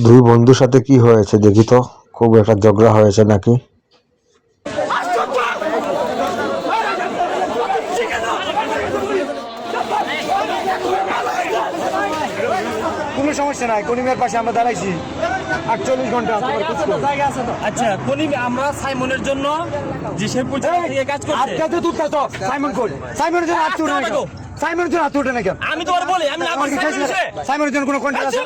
দুই বন্ধুর সাথে কি হয়েছে দেখি তো, খুব একটা ঝগড়া হয়েছে নাকি? কোনো সমস্যা নাই, কনিমের পাশে আমরা দাঁড়াইছি 48 ঘন্টা। আচ্ছা কনিম, আমরা সাইমনের জন্য যে সে কাজ করছে। আজকে তুই কাজ সাইমন কোড, সাইমনের জন্য হাত উঠে না কেন? সাইমনের জন্য হাত উঠে না কেন? আমি তোমার বলি, আমি না সাইমনের জন্য কোনো কন্ট্রাক্ট আছে?